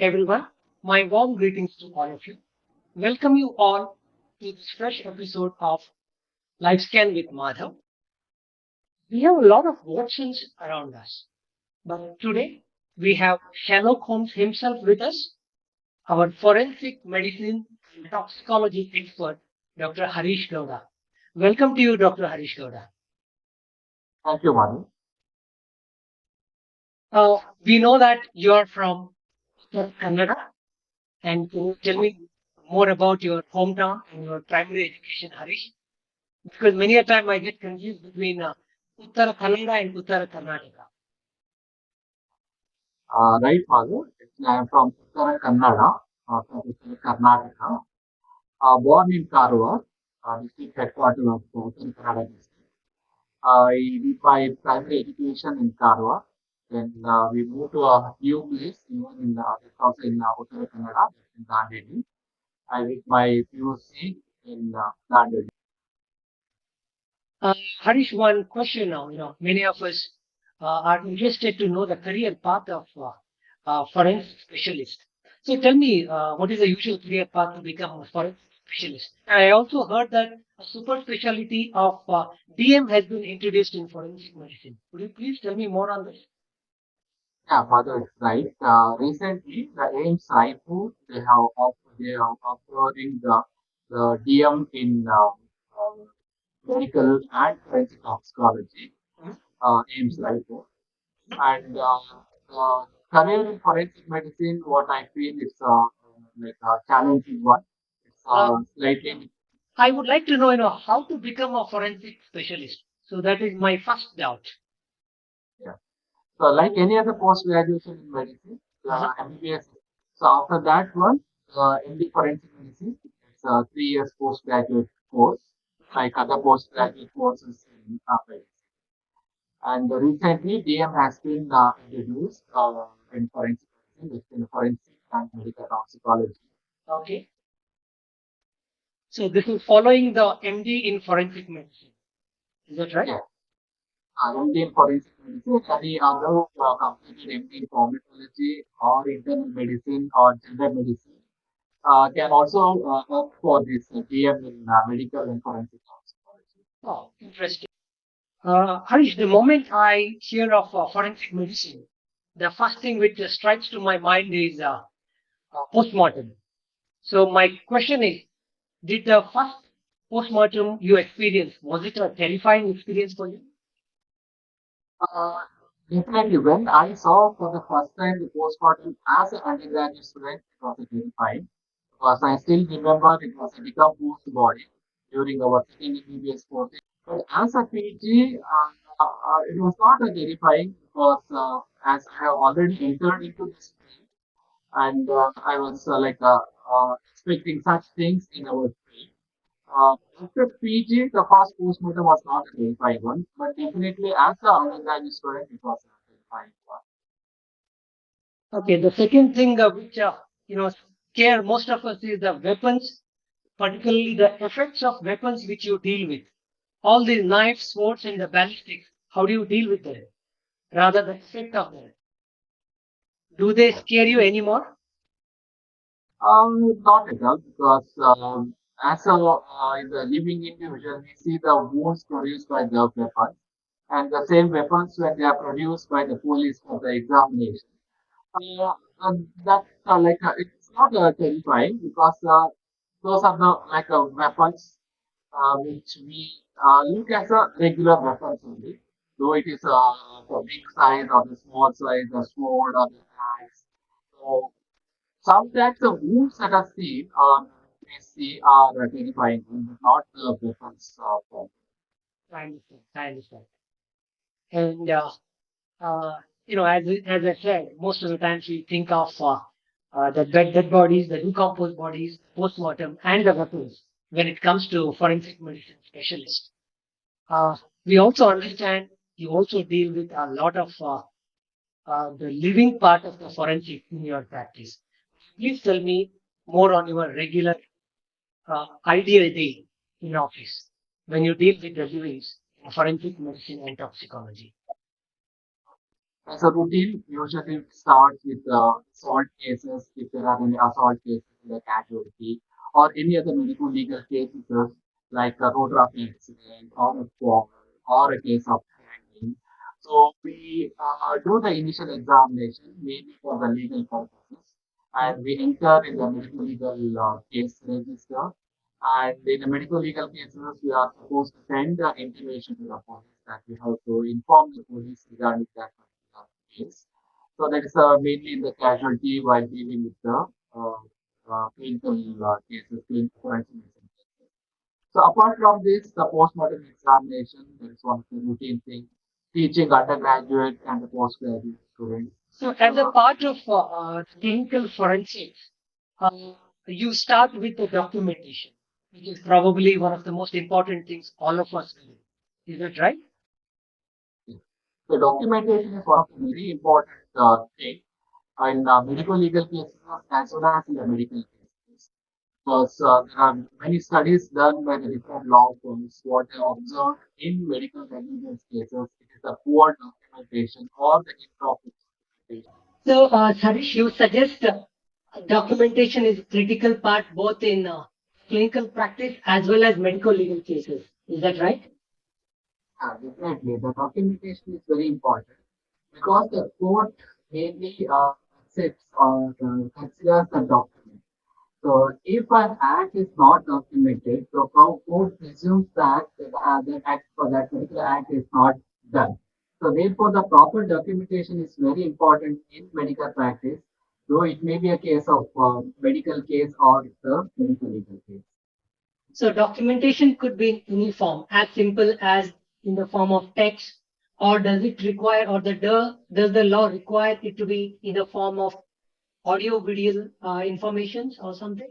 everyone. My warm greetings to all of you. Welcome you all to this fresh episode of Life Scan with Madhav. We have a lot of Watsons around us, but today we have Sherlock Holmes himself with us, our forensic medicine and toxicology expert, Dr. Hareesh Gouda. Welcome to you, Dr. Hareesh Gouda. Thank you, Madhav. We know that you are from Canada, and can you tell me more about your hometown and your primary education, Harish? Because many a time I get confused between Uttara Kannada and Uttara Karnataka. Right, Madhav. I am from Uttara Kannada, from Uttara Karnataka. Born in Karwar, district headquarters of Uttara Kannada district. I did my primary education in Karwar. Then we moved to a new place, even in that's also in Uttara Kannada, that's in Dandeli. I did my PUC in Dandeli. Harish, one question now. Many of us are interested to know the career path of forensic specialist. So tell me, what is the usual career path to become a forensic specialist? And I also heard that a super specialty of DM has been introduced in forensic medicine. Could you please tell me more on this? Yeah, Madhav is right. Recently, the AIMS Raipur, they are offering the DM in medical and forensic toxicology, Mhm. AIMS Raipur. And the career in forensic medicine, what I feel is like a challenging one. It's Uh, slightly, I would like to know, how to become a forensic specialist. So that is my first doubt. yeah. So like any other post graduation in medicine, Uh-huh. MBBS. So after that one, MD forensic medicine, it's a 3 years postgraduate course, like other postgraduate courses in medicine. And recently, DM has been introduced in forensic medicine, it's in forensic and medical toxicology. Okay. So this is following the MD in forensic medicine. Is that right? Yeah, MD in forensic medicine, any other completed MD in pharmacology or internal medicine or general medicine can also opt for this DM in medical and forensic toxicology. Oh, interesting. Harish, the moment I hear of forensic medicine, the first thing which strikes to my mind is postmortem. So my question is, did the first postmortem you experienced, was it a terrifying experience for you? Uh, Definitely, when I saw for the first time the postmortem as an undergraduate student, it was terrifying because I still remember it was a decomposed body during our second MBBS course. But as a PG, it was not a terrifying because as I have already entered into this field and I was expecting such things in our field. After PG, the first postmortem was not a terrifying one, but definitely as an undergraduate student, it was a terrifying one. Okay, the second thing which scare most of us is the weapons, particularly the effects of weapons which you deal with. All these knives, swords, and the ballistics. How do you deal with them? Rather, the effect of them. Do they scare you anymore? Not at all, because as the living individual, we see the wounds produced by the weapons, and the same weapons when they are produced by the police for the examination. That it's not terrifying because those are the weapons which we look as a regular weapons only, though it is the big size or the small size, the sword or the axe. So sometimes the wounds that are seen we see are terrifying, but not the weapons. I understand. I understand. And as I said, most of the times we think of the dead bodies, the decomposed bodies, postmortem, and the weapons when it comes to forensic medicine specialists. Uh, we also understand you also deal with a lot of the living part of the forensic in your practice. Please tell me more on your regular ideal day in office when you deal with the livings in forensic medicine and toxicology. As a routine, usually it starts with assault cases, if there are any assault cases in the casualty, or any other medical legal cases like a road traffic accident, or a fall, or a case of hanging. So we do the initial examination mainly for the legal purposes, and we enter in the medical legal case register. And in the medical legal cases, we are supposed to send the intimation to the police that we have to inform the police regarding that particular case. So that is mainly in the casualty while dealing with the clinical cases, clinical forensic medicine cases. So apart from this, the postmortem examination, that is one of the routine things, teaching undergraduate and the postgraduate students. So, as a part of clinical forensics, uh, you start with the documentation, which is probably one of the most important things all of us do. Is that right? The documentation is one of the very important thing in medical legal cases as well as in the medical cases. Because there are many studies done by the different law firms. What they observed in medical negligence cases, it is the poor documentation or the improper documentation. So, Harish, you suggest documentation is a critical part both in clinical practice as well as medical legal cases. Is that right? Definitely, the documentation is very important because the court mainly accepts or considers the document. So if an act is not documented, so court presumes that the act for that particular act is not done. So therefore, the proper documentation is very important in medical practice, though it may be a case of medical case or the medical legal case. So, documentation could be in any form, as simple as in the form of text, or does it require, or does the law require it to be in the form of audio, video informations or something?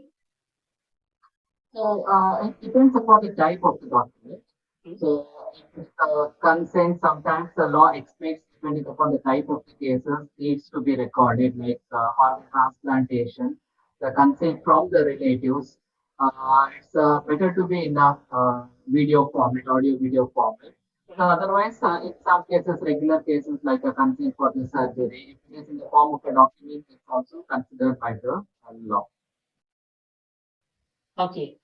So it depends upon the type of the document. Mm. So if it's consent, sometimes the law expects, depending upon the type of the cases, needs to be recorded, like organ transplantation, the consent from the relatives. It's better to be in a video format, audio video format. So otherwise, in some cases, regular cases like a consent for the surgery, if it is in the form of a document, it's also considered by the law. Okay.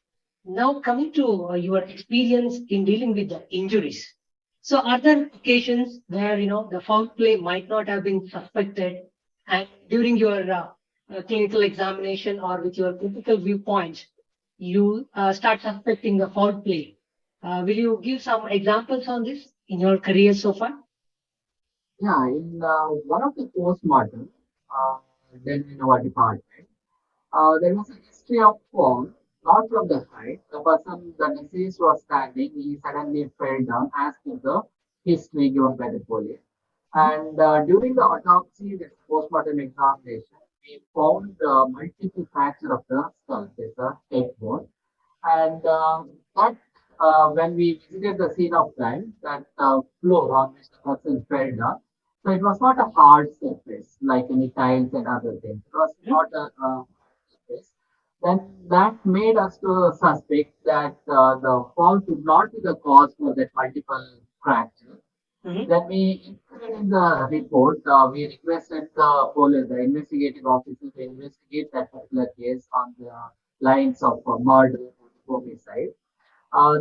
Now, coming to your experience in dealing with the injuries. So, are there occasions where the foul play might not have been suspected, and during your clinical examination or with your critical viewpoints, you start suspecting the foul play? Will you give some examples on this in your career so far? Yeah, in one of the postmortem uh, done in our department, there was a history of fall, not from the height. The person, the deceased was standing, he suddenly fell down as per the history given by the police. And during the autopsy, the postmortem examination, we found multiple fracture of the skull, there's a head bone. And that when we visited the scene of crime, that floor on which the person fell down, so it was not a hard surface like any tiles and other things. It was not a surface. Then that made us to suspect that the fall could not be the cause for that multiple fracture. Mhm. Then we included in the report, we requested the police, the investigative officer to investigate that particular case on the lines of murder or homicide.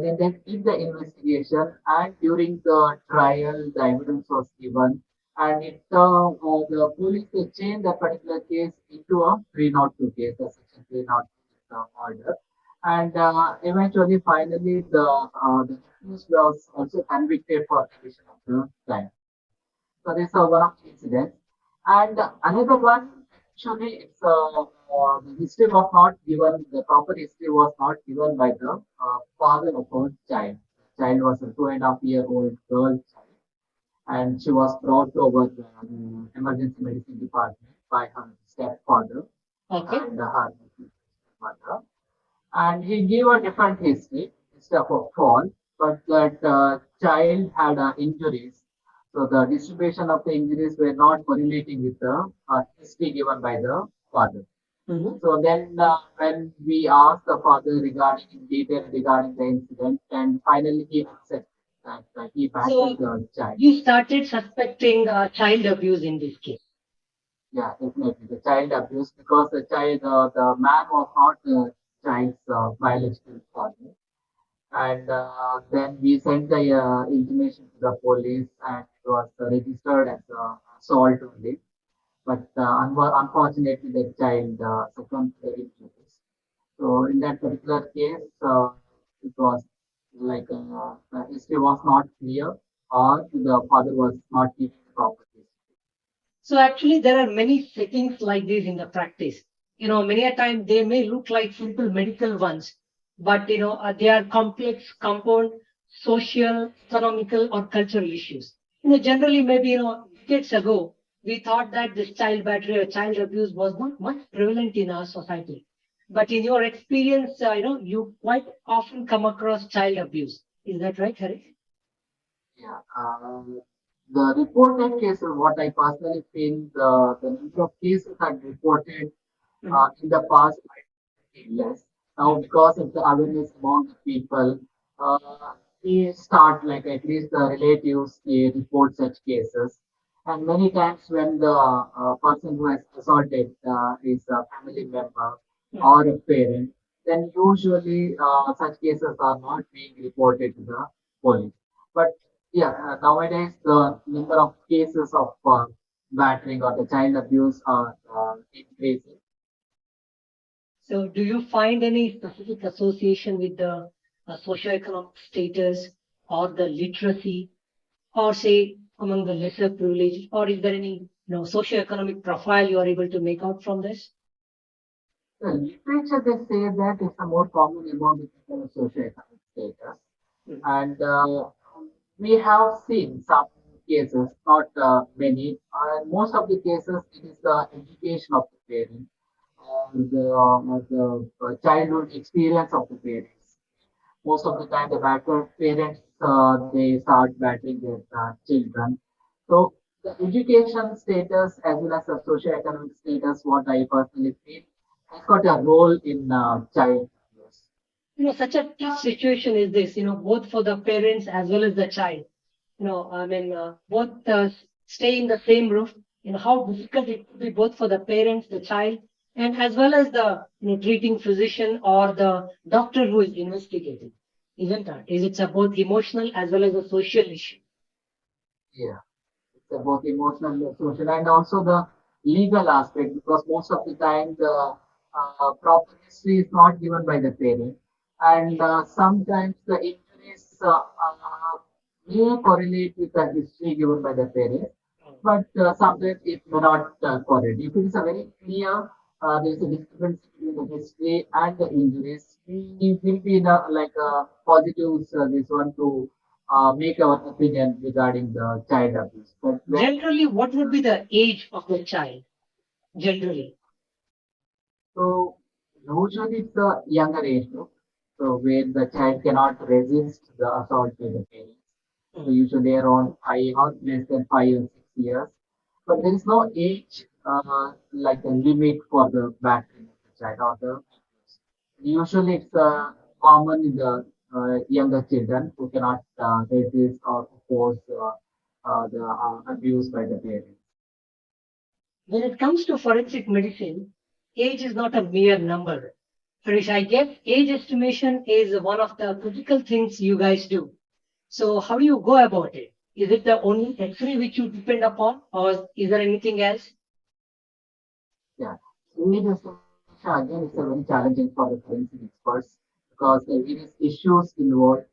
Then they did the investigation, and during the trial, the evidence was given, and the police they changed that particular case into a 302 case, the section 302 murder, and eventually, finally, the accused was also convicted for commission of the crime. So this is one of the incidents. And another one, actually, the history was not given, the proper history was not given by the father of her child. The child was a 2.5-year-old girl child, and she was brought over the emergency medicine department by her stepfather Okay. and her mother. And he gave a different history instead of a fall, but that child had injuries. So the distribution of the injuries were not correlating with the history given by the father. Mhm. So then, when we asked the father regarding in detail regarding the incident, and finally he accepted that he battered So the child. you started suspecting child abuse in this case. Yeah, definitely the child abuse because the man was not the child's biological father. And then we sent the information to the police, and it was registered as assault only. But unfortunately, the child succumbed to the injuries. So in that particular case, it was like the history was not clear, or the father was not giving properties. So actually, there are many settings like this in the practice. Many a time they may look like simple medical ones, but they are complex, compound, social, economical, or cultural issues. Generally, maybe decades ago, we thought that this child battery or child abuse was not much prevalent in our society. But in your experience, you quite often come across child abuse. Is that right, Harish? Yeah. The reported cases, what I personally feel, the number of cases that reported in the past might be less. Now, because of the awareness among the people, we start like at least the relatives they report such cases. And many times when the person who has assaulted is a family member or a parent, then usually such cases are not being reported to the police. But yeah, nowadays the number of cases of battering or the child abuse are increasing. So, do you find any specific association with the socioeconomic status or the literacy, or say among the lesser privileged, or is there any socioeconomic profile you are able to make out from this? The literature they say that it's a more common among the people of socioeconomic status, Mm. and we have seen some cases, not many. Most of the cases, it is the education of the parent or the childhood experience of the parents. Most of the time the batter parents they start battering their children. So the education status as well as the socioeconomic status, what I personally feel, has got a role in child abuse. Such a tough situation is this, both for the parents as well as the child. I mean, both stay in the same roof. How difficult it could be both for the parents, the child, and as well as the treating physician or the doctor who is investigating. Isn't that? Is it's a both emotional as well as a social issue? Yeah. It's about emotional and social and also the legal aspect because most of the time the proper history is not given by the parent and sometimes the injuries may correlate with the history given by the parent but sometimes it may not correlate. If it is a very clear there is a discrepancy between the history and the injuries, we will be in a like a positive this one to make our opinion regarding the child abuse. But when Generally, what would be the age of the child? Generally. so usually it's a younger age group, so where the child cannot resist the assault by the parents. So Mm. usually around 5 or less than 5 or 6 years. But there is no age like a limit for the battering of the child or the abuse. Usually it's common in the younger children who cannot resist or oppose the abuse by the parents. When it comes to forensic medicine, age is not a mere number. Harish, I guess age estimation is one of the critical things you guys do. So, how do you go about it? Is it the only X-ray which you depend upon, or is there anything else? Yeah. Age estimation again is a very challenging for the forensic experts because there are various issues involved.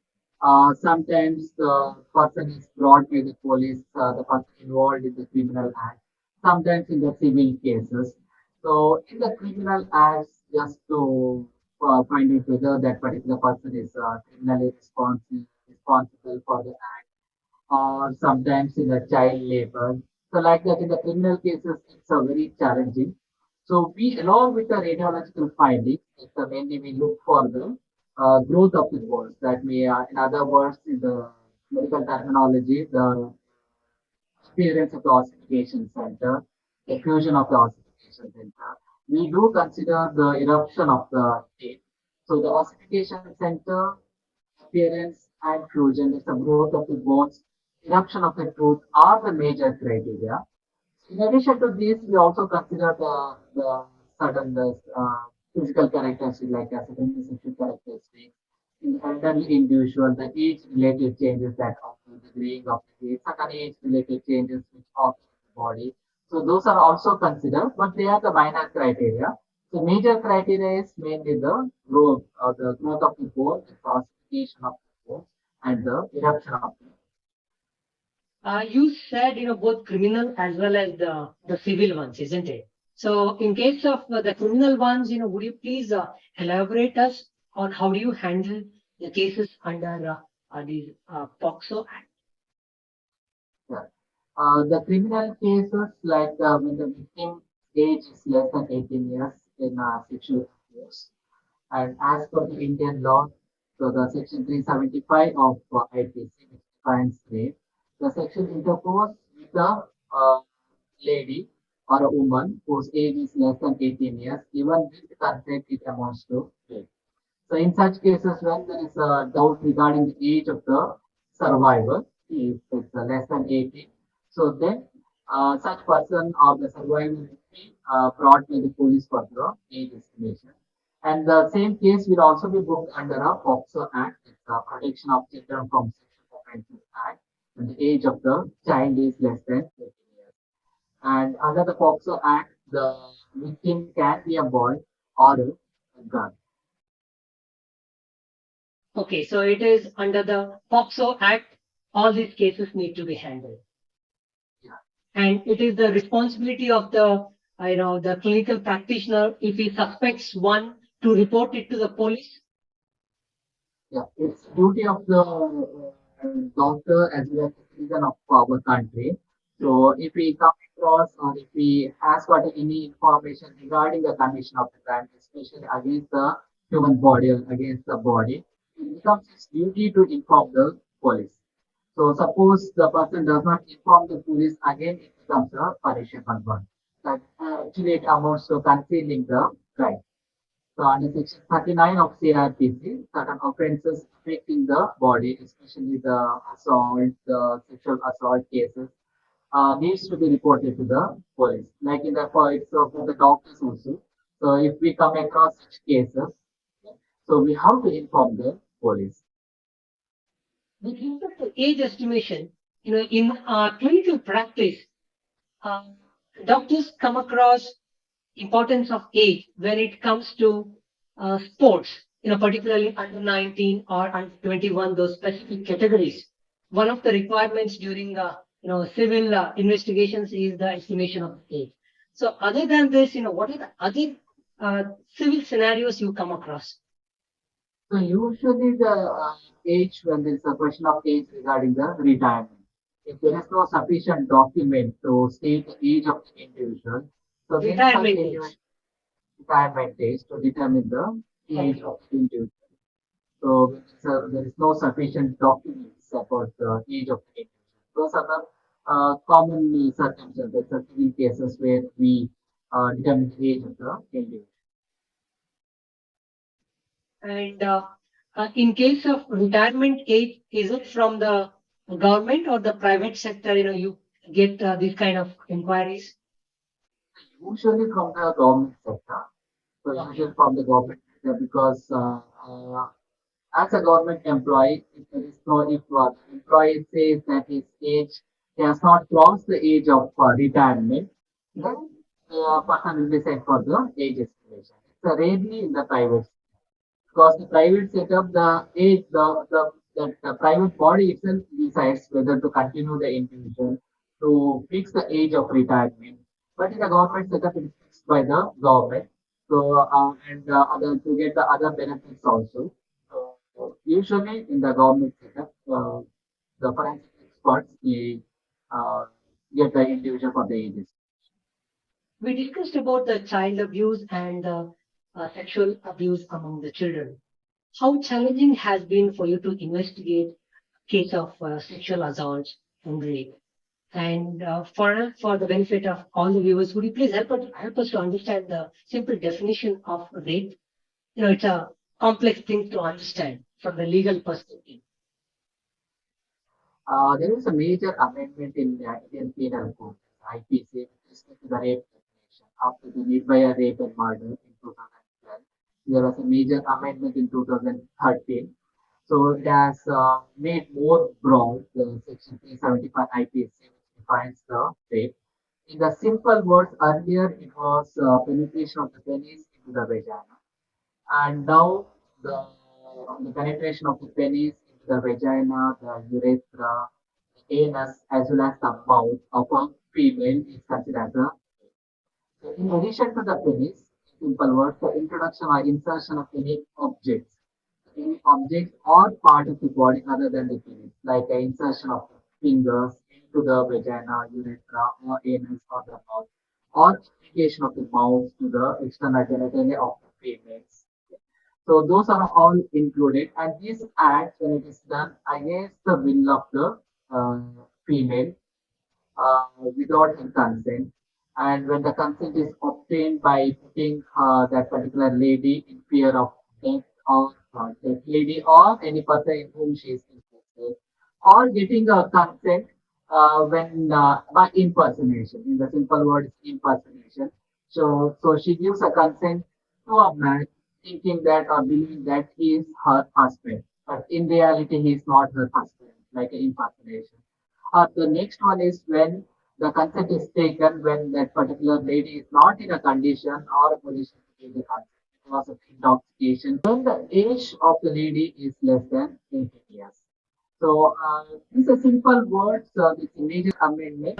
Sometimes the person is brought by the police, the person involved in the criminal act, sometimes in the civil cases. So in the criminal acts, just to find out whether that particular person is criminally responsible for the act or sometimes in the child labor. So like that in the criminal cases, it's a very challenging. So we, along with the radiological findings, it's mainly we look for the growth of the bones. That may, in other words, in the medical terminology, the appearance of the ossification center, the fusion of the ossification center. We do consider the eruption of the tape. So the ossification center appearance and fusion, it's the growth of the bones, eruption of the tooth are the major criteria. In addition to this, we also consider the certain physical characteristics like certain sexual characteristics, the elderly individual, the age-related changes that occur, the graying of the hair, certain age-related changes which occur in the body. So those are also considered, but they are the minor criteria. The major criteria is mainly the growth of the bone, the classification of the bone, and the eruption of the. You said, both criminal as well as the civil ones, isn't it? So, in case of the criminal ones, would you please elaborate us on how do you handle the cases under the POXO Act? Yeah. The criminal cases like when the victim age is less than 18 years in sexual abuse, and as per the Indian law, so the section 375 of IPC, which defines rape, the sexual intercourse with a lady or a woman whose age is less than 18 years, even with consent, it amounts to rape. So in such cases, when there is a doubt regarding the age of the survivor, if it's less than 18, so then such person or the survivor will be brought by the police for the age estimation. And the same case will also be booked under a POXO Act, it's the Protection of Children from Sexual Offences Act, and the age of the child is less than 18 years. And under the POXO Act, the victim can be a boy or a girl. Okay, so it is under the POXO Act, all these cases need to be handled. Yeah. And it is the responsibility of the clinical practitioner, if he suspects one, to report it to the police. Yeah, it's duty of the doctor as well as the citizen of our country. So if we come across or if we has got any information regarding the condition of the crime, especially against the human body or against the body, it becomes its duty to inform the police. So suppose the person does not inform the police, again it becomes a punishable one. That actually it amounts to concealing the crime. So under section 39 of CRPC, certain offences affecting the body, especially the assault, the sexual assault cases, needs to be reported to the police. Like in the for the doctors also. So if we come across such cases, so we have to inform the police. With respect to age estimation, in clinical practice, uh, doctors come across importance of age when it comes to sports, particularly under 19 or under 21, those specific categories. One of the requirements during civil investigations is the estimation of age. So, other than this, what are the other civil scenarios you come across? So usually the age when there is a question of age regarding the retirement. If there is no sufficient document to state the age of the individual, so then such Retirement individual age. retirement age to determine the age Okay. of the individual. So there is no sufficient documents about the age of the individual. Those are the common circumstances, certain cases where we determine the age of the individual. And in case of retirement age, is it from the government or the private sector? You get these kind of inquiries. Usually from the government sector. So Okay. usually from the government sector because as a government employee, if there is no, if the employee says that his age, he has not crossed the age of retirement, then the person will be set for the age estimation. It's rarely in the private because the private setup, the age, the private body itself decides whether to continue the individual to fix the age of retirement. But in the government setup, it is fixed by the government. So and other to get the other benefits also. So usually in the government setup, the forensic experts they uh, get the individual for the ages. We discussed about the child abuse and sexual abuse among the children. How challenging has been for you to investigate case of sexual assault and rape? And for the benefit of all the viewers, would you please help us to understand the simple definition of rape? It's a complex thing to understand from the legal perspective. There was a major amendment in the Indian Penal Code, IPC, with respect to the rape definition. After the Nirbhaya rape and murder in 2012, there was a major amendment in 2013. So it has made more broad the Section 375 IPC, which defines the rape. In the simple words, earlier it was penetration of the penis into the vagina, and now the, the penetration of the penis into the vagina, the urethra, the anus, as well as the mouth of a female is considered as a. So in addition to the penis, in simple words, the introduction or insertion of any objects or part of the body other than the penis, like the insertion of fingers into the vagina, urethra, or anus or the mouth, or application of the mouth to the external genitalia of the females. So those are all included, and this act, when it is done against the will of the female, without her consent, and when the consent is obtained by putting that particular lady in fear of death, or that lady or any person in whom she is interested, or getting a consent when by impersonation. In the simple word, it's impersonation. So she gives a consent to a man, thinking that or believing that he is her husband, but in reality he is not her husband, like an impersonation. The next one is when the consent is taken when that particular lady is not in a condition or a position to give the consent because of intoxication. When the age of the lady is less than 18 years. So these are simple words. This major amendment.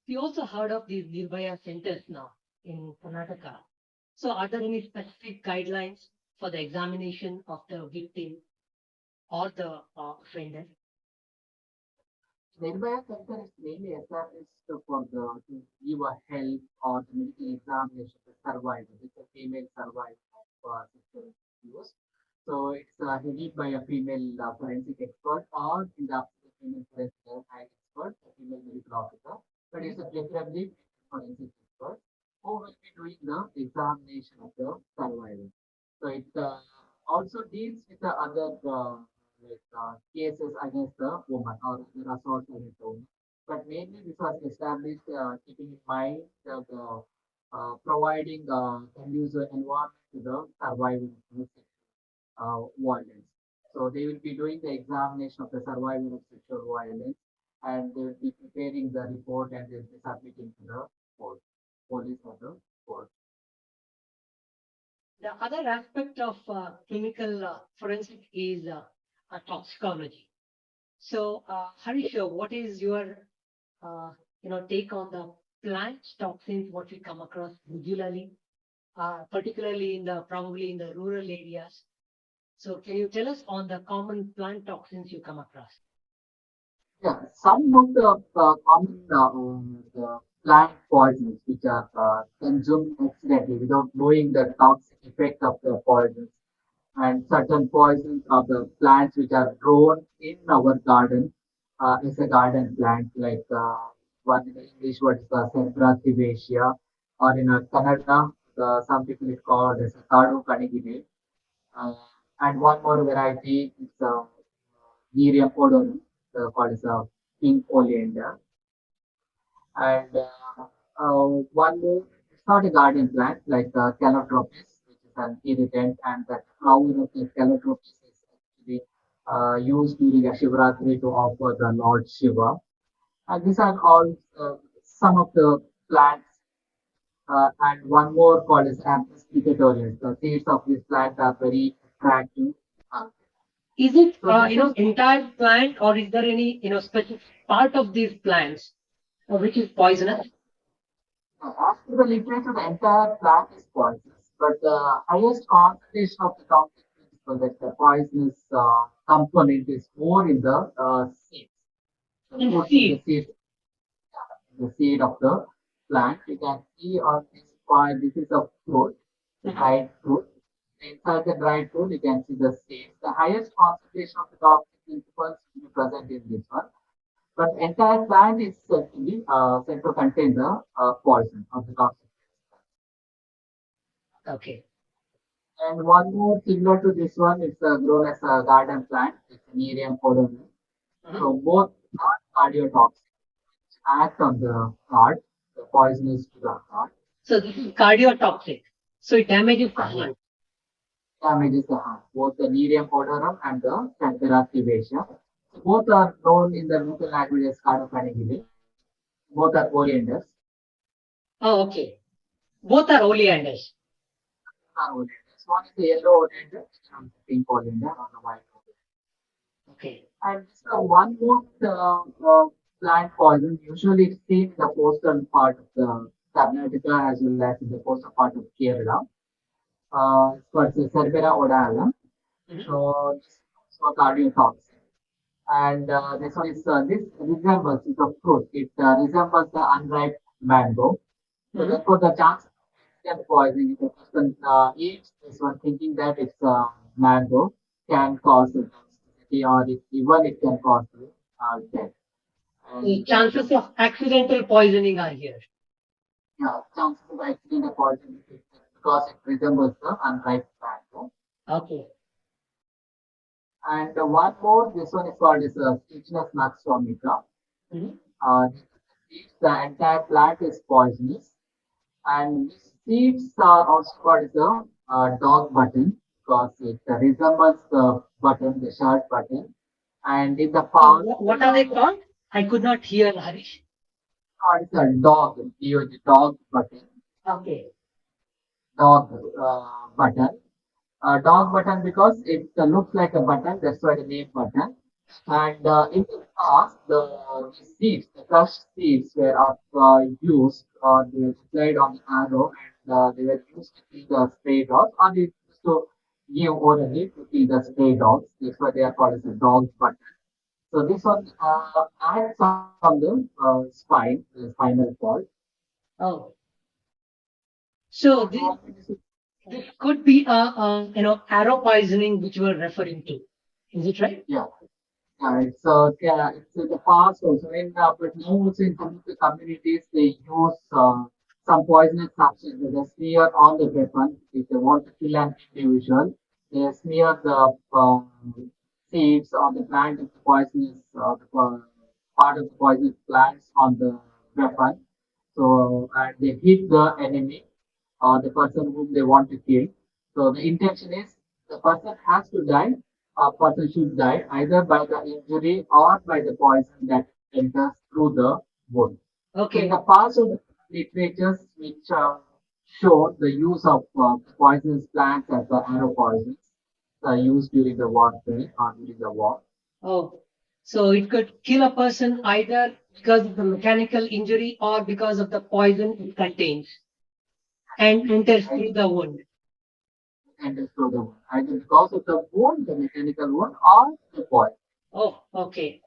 We also heard of these Nirbhaya centers now in Karnataka. So, are there any specific guidelines for the examination of the victim or the offender? Nirbhaya Center is mainly established for the to give a help or the medical examination to survivor. It's a female survivor of sexual abuse. So it's headed by a female forensic expert or in the absence of female forensic expert, a female medical officer. But it's a preferably forensic expert who will be doing the examination of the survivor. So it also deals with the other cases against the woman or other assaults against the woman. But mainly this was established keeping in mind the providing conducive environment to the survivor of violence. So they will be doing the examination of the survivor of sexual violence, and they will be preparing the report and they will be submitting to the court, police or the court. The other aspect of clinical forensic is toxicology. So, Harish, what is your take on the plant toxins what we come across regularly, particularly in the probably in the rural areas? So, can you tell us on the common plant toxins you come across? Yeah, some of the common the plant poisons which are consumed accidentally without knowing the toxic effect of the poisons, and certain poisons of the plants which are grown in our garden as a garden plant, like one in the English word is the Centra Thibaceae, or in Kannada, some people it called as a Kadu Kanigide. Uh, and one more variety is Nereum odorum, called as a pink oleander. And one more, it's not a garden plant like calotropis, which is an irritant, and that flower of the calotropis is actually used during a Shivratri to offer the Lord Shiva. And these are all some of the plants. And one more called as Ampus picatorius. The seeds of this plant are very attractive. Uh, Is it so this is entire plant, or is there any specific part of these plants which is poisonous? as per the literature, the entire plant is poisonous, but the highest concentration of the toxic principle, that the poisonous component is more in the seeds. The In fruits in the seed. seeds, the seed of the plant. You can see on this point, this is a fruit, the Mhm. dried fruit. Inside the dried fruit, you can see the seeds. The highest concentration of the toxic principles will be present in this one. But entire plant is said to contain the poison of the toxic. Okay. And one more similar to this one, it's grown as a garden plant. It's Nereum odorum. Mhm. So both non-cardiotoxic, act on the heart, the poisonous to the heart. So this is cardiotoxic. So it damages the Yeah, heart. damages the heart, both the medium odorum and the temperativation. So both are known in the local language as cardiopharyngitis. Both are oleanders. Oh, okay. Both are oleanders. Are oleanders. One is the yellow oleander, and the pink oleander or the white oleander. Okay. And one more plant poison, usually it's seen in the coastal part of the Karnataka as well as in the coastal part of Kerala. It's called the Cerbera odala. Mhm. So this is for cardiotoxic. And this one is this resembles it's a fruit. It resembles the unripe mango. So Mhm. therefore, the chance of instant poisoning if a person eats this one thinking that it's mango can cause toxicity or even it can cause death. The And chances of accidental poisoning are here. yeah, chances of accidental poisoning because it resembles the unripe mango. Okay. And one more, this one is called as Stitchness nuts vomica. Mhm. The entire plant is poisonous, and seeds are also called as a dog button because it resembles the button, the shirt button. And in the past, What are they called? I could not hear, Harish. called as a dog, dog button, Okay. dog button. Dog button because it looks like a button, that's why the name button. And in the past, the seeds, the crushed seeds were used or they were applied on the arrow and they were used to kill the stray dogs or they used to give orally to kill the stray dogs. That's why they are called as a dog button. So this one acts on the spine, the spinal cord. Oh, so this could be arrow poisoning which we're referring to. Is it right? Yeah. It's in the past also. But now also in some of the communities they use some poisonous substance. They smear on the weapon if they want to kill an individual. They smear the seeds on the plant of the poisonous part of the poisonous plants on the weapon. So and they hit the enemy or the person whom they want to kill. So the intention is the person has to die. A person should die either by the injury or by the poison that enters through the wound. So in the Okay. past of the literatures which showed the use of poisonous plants as the arrow poisons used during the warfare or during the war. Oh, so it could kill a person either because of the mechanical injury or because of the poison it contains and enters Right? through the wound. Enters through the wound either because of the wound, the mechanical wound, or the poison. Oh, okay.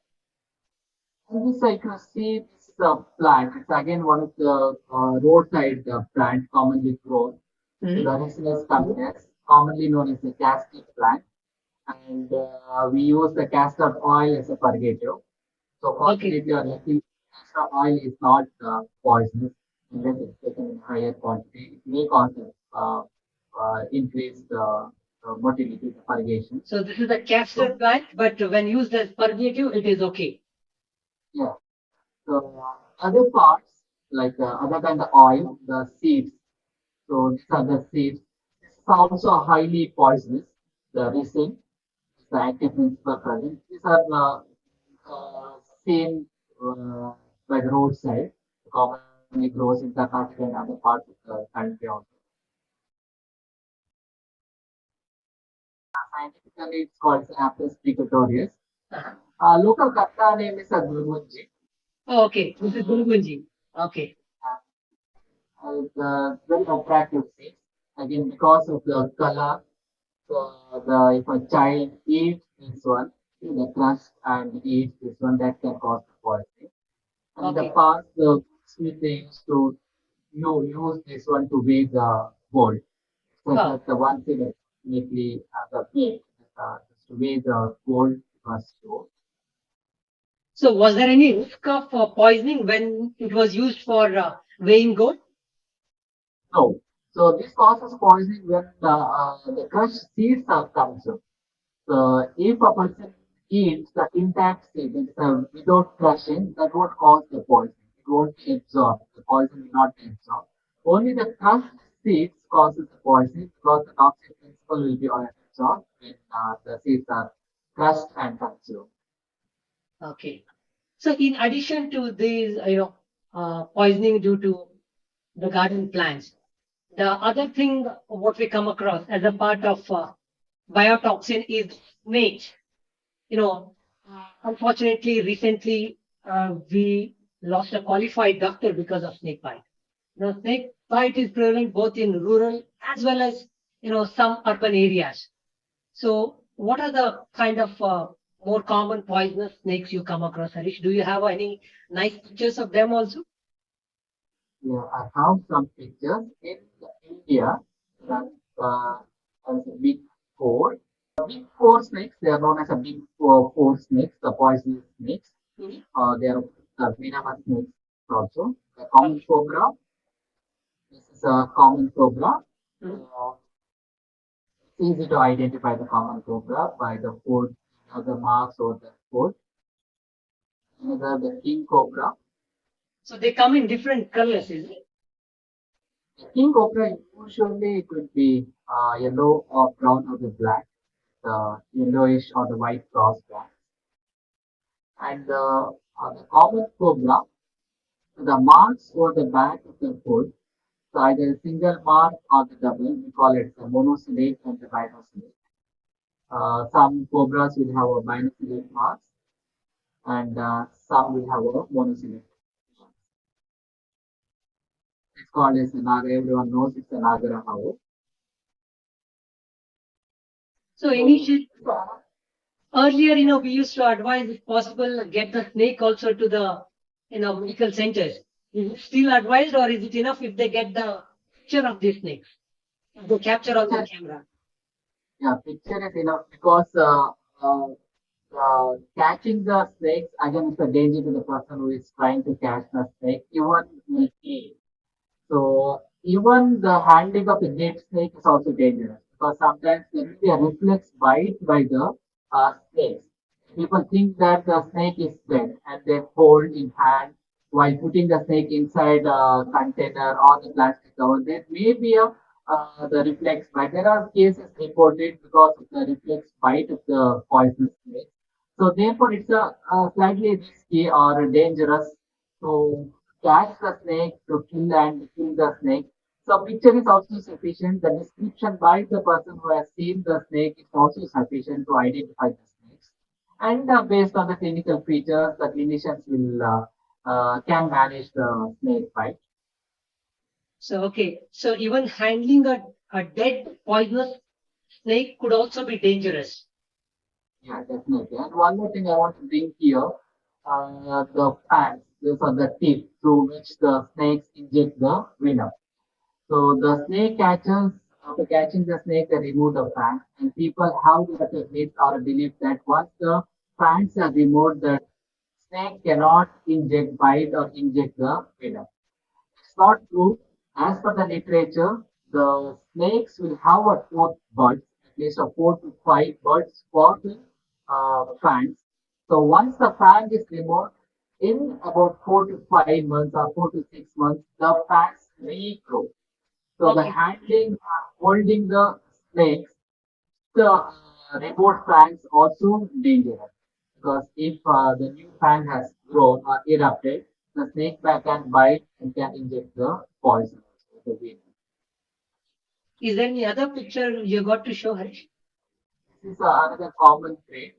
In this I can see this plant. It's again one of the roadside plant commonly grown. So Mhm. the resinous camellias, commonly known as the castor plant, and we use the castor oil as a purgative. So Okay. fortunately or luckily, castor oil is not poisonous unless it's taken in higher quantity. It may cause increased motility, the purgation. So this is a castor So plant, but when used as purgative, it is okay. yeah. So other parts like other than the oil, the seeds. So these are the seeds. This is also highly poisonous. The resin, the active principle present. These are seen by the roadside. Commonly grows in Karnataka and other parts of the country also. Scientifically, it's called Apis picatorius. Uh-huh. Local Kannada name is a Gulmunji. Oh, okay. This is Gulgunji. Okay. It's very attractive seeds. Again, because of the color, if a child eats this one, the crust and eats this one, that can cause the poisoning. And in the Okay. past, the Smith they used to use this one to weigh the gold. So Oh. that the one thing that definitely the weight just to weigh the gold was stored. So was there any risk of poisoning when it was used for weighing gold? No. So this causes poisoning when the crushed seeds are consumed. So if a person eats the intact seed, without crushing, that won't cause the poison. It won't be absorbed. The poison will not be absorbed. Only the crushed seeds causes the poison because the toxic principle will be absorbed when the seeds are crushed and consumed. Okay. So in addition to these, poisoning due to the garden plants, the other thing what we come across as a part of biotoxin is snakes. You know, unfortunately, recently we lost a qualified doctor because of snake bite. Snake bite is prevalent both in rural as well as some urban areas. So, what are the kind of more common poisonous snakes you come across, Harish? Do you have any nice pictures of them also? Yeah, I have some pictures in India that as a big four. Big four snakes, they are known as a four snakes, the poisonous snakes. Mhm. They are venomous snakes also. The common Okay. cobra, this is a common cobra. Mhm. It's easy to identify the common cobra by the foot, the marks or the foot. Another, the king cobra. So they come in different colors, is it? The king cobra usually it would be yellow or brown or the black, the yellowish or the white cross bands. And the common cobra, the marks or the back of the foot, so either a single mark or the double, we call it the monocellate and the binocellate. Some cobras will have a binocellate marks and some will have a monocellate. It's called as a naga. Everyone knows it's a nagara. So So initially, earlier, we used to advise, if possible, get the snake also to the, medical centers. Is it still advised, or is it enough if they get the picture of the snakes, if they capture on the picture, camera? yeah, picture is enough because catching the snakes again is a danger to the person who is trying to catch the snake. Even will kill. So even the handling of the dead snake is also dangerous because sometimes there will be a reflex bite by the snakes. People think that the snake is dead and they hold in hand while putting the snake inside a container or the plastic cover. There may be a the reflex bite. There are cases reported because of the reflex bite of the poisonous snake. So therefore, it's a slightly risky or dangerous to catch the snake, to kill and kill the snake. So picture is also sufficient. The description by the person who has seen the snake is also sufficient to identify the snakes. And based on the clinical features, the clinicians will can manage the snake bite. So, okay. So even handling a dead poisonous snake could also be dangerous. Yeah, definitely. And one more thing I want to bring here, the fangs. These are the teeth through which the snakes inject the venom. So the snake catchers, after catching the snake, they remove the fangs, and people have the myth or belief that once the fangs are removed, the snake cannot inject, bite, or inject the venom. It's not true. As per the literature, the snakes will have a four buds, at least a 4 to 5 buds for the fangs. So once the fang is removed, in about 4 to 5 months or 4 to 6 months, the fangs regrow. So the Okay. handling, holding the snakes, the remote fangs also dangerous because if the new fang has grown or erupted, the snake back can bite and can inject the poison. The venom. Is there any other picture you got to show, Harish? This is another common trait.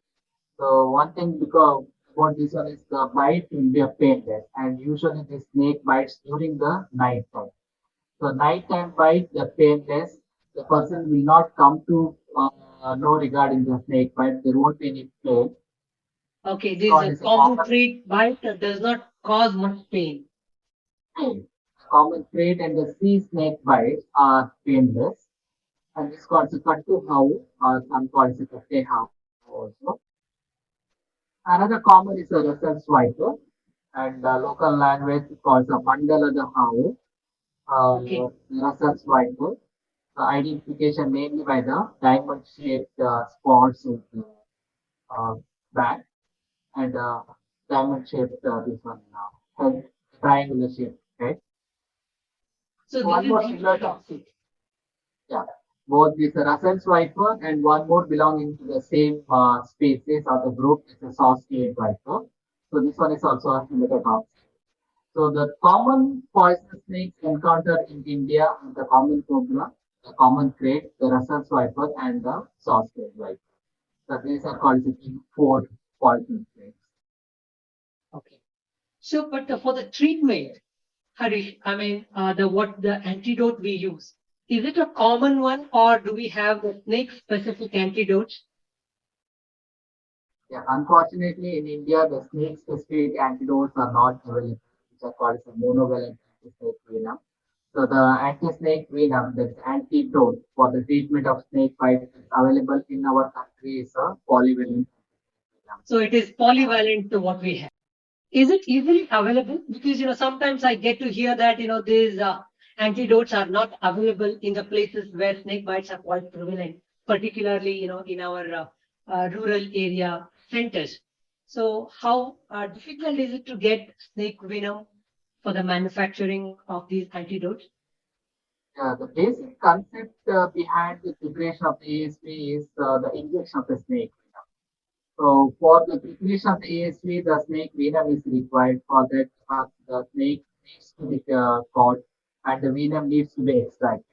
So one thing because about this one is the bite will be a painless, and usually the snake bites during the night time. So nighttime bite, the painless, the person will not come to know regarding the snake bite. There won't be any pain. Okay, It's this is called a as a common common trait bite that does not cause much pain. pain. Common trait and the sea snake bites are painless. And this called as a katu how, or some call it a kate how also. Another common is a Russell swiper, and local language it calls a mandala the how, Okay. Russell swiper. Identification mainly by the diamond-shaped spots of the back, and diamond shaped this one now, and triangular shape, right? So this One is more similar to, hemotoxic. yeah, both this Russell viper and one more belonging to the same species or the group is a sausage viper. So this one is also a hematotoxic. So the common poison snakes encountered in India are the common cobra, the common crate, the Russell viper, and the sausage viper. So these are called the four poison snakes. Okay. So, but for the treatment, Harish, I mean, the antidote we use, is it a common one or do we have the snake specific antidotes? Yeah, unfortunately, in India, the snake-specific antidotes are not available, which are called as a monovalent anti-snake venom. So the anti-snake venom, that's antidote for the treatment of snake bites, is available in our country is a polyvalent venom. So it is polyvalent to what we have. Is it easily available? Because sometimes I get to hear that these antidotes are not available in the places where snake bites are quite prevalent, particularly in our rural area centers. So how difficult is it to get snake venom for the manufacturing of these antidotes? The basic concept behind the preparation of the ASV is the injection of the snake venom. So for the preparation of the ASV, the snake venom is required. For that, the snake needs to be caught and the venom needs to be extracted.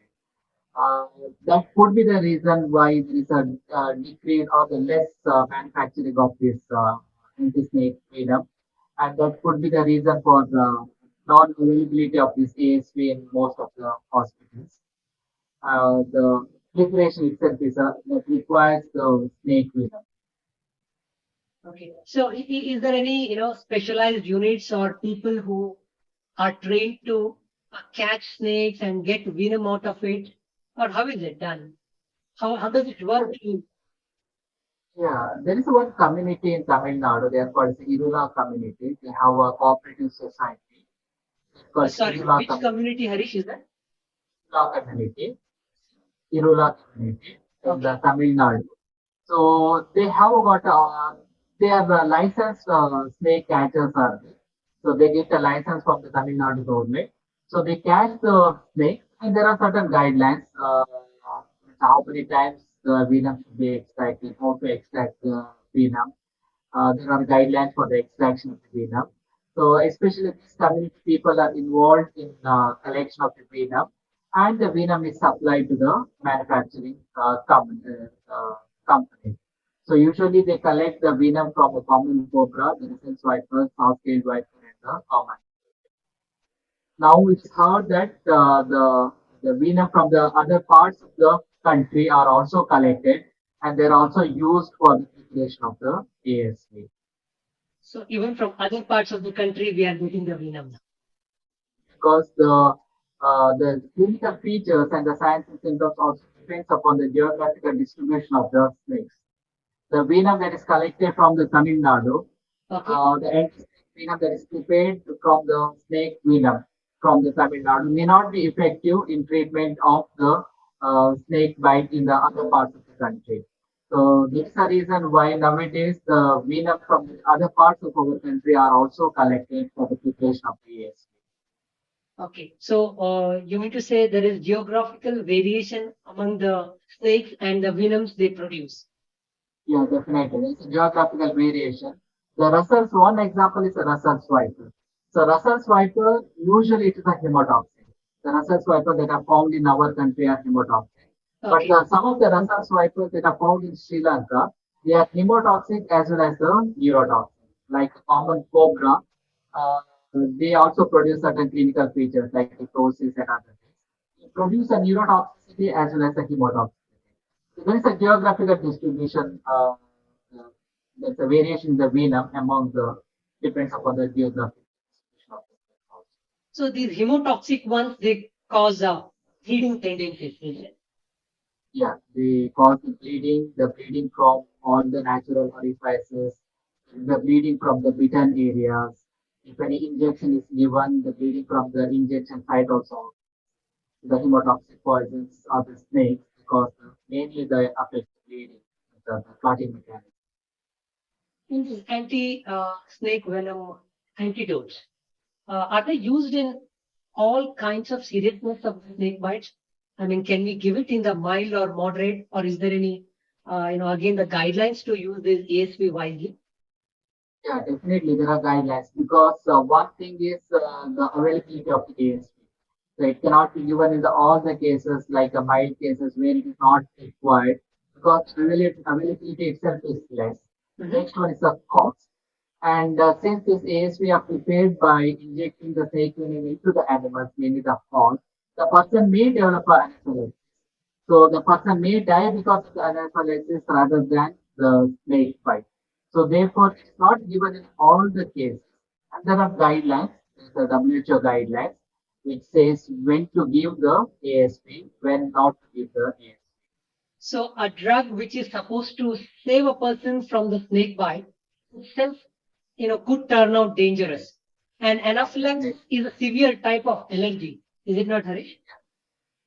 Uh, that could be the reason why there is a decrease or the less manufacturing of this anti-snake venom, and that could be the reason for the non-availability of this ASV in most of the hospitals. The preparation itself is that requires the snake venom. Okay. So is there any specialized units or people who are trained to catch snakes and get venom out of it, or how is it done? How does it work? Yeah, there is one community in Tamil Nadu. They are called the Irula community. They have a cooperative society. It's called Sorry, Irula which community, Harish, is that? Community. Irula community in the Okay. Tamil Nadu. So they have got they are licensed snake catchers are there. So they get a license from the Tamil Nadu government. So they catch the snake, and there are certain guidelines. How many times the venom should be extracted, how to extract the venom. There are guidelines for the extraction of the venom. So especially these community people are involved in collection of the venom, and the venom is supplied to the manufacturing company. So usually they collect the venom from the common cobra, the Russell's viper, soft-tailed viper, and the common. Now it's heard that the venom from the other parts of the country are also collected, and they're also used for the preparation of the ASV. So even from other parts of the country, we are getting the venom now. Because the clinical features and the science and symptoms also depends upon the geographical distribution of the snakes. The venom that is collected from the Tamil Nadu, Okay. the anti-snake venom that is prepared from the snake venom from the Tamil Nadu may not be effective in treatment of the snake bite in the other parts of the country. So this is the reason why nowadays the venom from the other parts of our country are also collected for the preparation of the AS. Okay. So you mean to say there is geographical variation among the snakes and the venoms they produce? Yeah, definitely. There's a geographical variation. The Russell's one example is the Russell's viper. So Russell's viper usually it is a hemotoxin. The Russell's viper that are found in our country are hemotoxic. But Okay. some of the Russell's vipers that are found in Sri Lanka, they are hemotoxic as well as the neurotoxic. Like common cobra, uh, they also produce certain clinical features like necrosis and other things. They produce a neurotoxicity as well as a hemotoxicity. There is a geographical distribution. There's a variation in the venom among the depends upon the geographic distribution of the snake. So these hemotoxic ones they cause bleeding tendencies. Is it? Yeah, they cause the bleeding from all the natural orifices, the bleeding from the bitten areas. If any injection is given, the bleeding from the injection site also, the hemotoxic poisons of the snakes because mainly they affect the bleeding, the clotting mechanism. In these anti-snake venom antidotes, are they used in all kinds of seriousness of snake bites? I mean, can we give it in the mild or moderate, or is there any, again, the guidelines to use this ASV wisely? Yeah, definitely there are guidelines because one thing is the availability of the ASP. So it cannot be given in all the cases like the mild cases where it is not required because availability itself is less. Mhm. Next one is the cost. And since this ASV are prepared by injecting the snake venom into the animals, mainly the horn, the person may develop an anaphylaxis. So the person may die because of the anaphylaxis rather than the snake bite. So therefore, it's not given in all the cases. And there are guidelines, the WHO guidelines, which says when to give the ASP, when not to give the ASP. So a drug which is supposed to save a person from the snake bite itself, could turn out dangerous. And anaphylaxis Definitely. is a severe type of allergy. Is it not, Harish?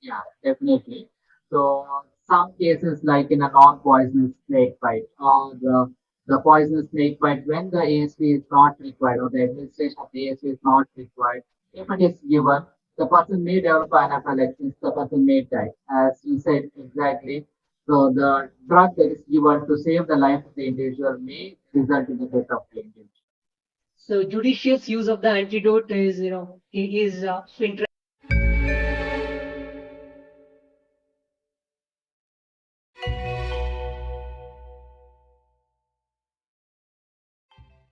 Yeah, definitely. So some cases like in a non-poisonous snake bite or the poisonous snake bite when the ASV is not required or the administration of the ASV is not required, if it is given, the person may develop anaphylaxis, the person may die. As you said exactly, so the drug that is given to save the life of the individual may result in the death of the individual. So judicious use of the antidote is, is of interest.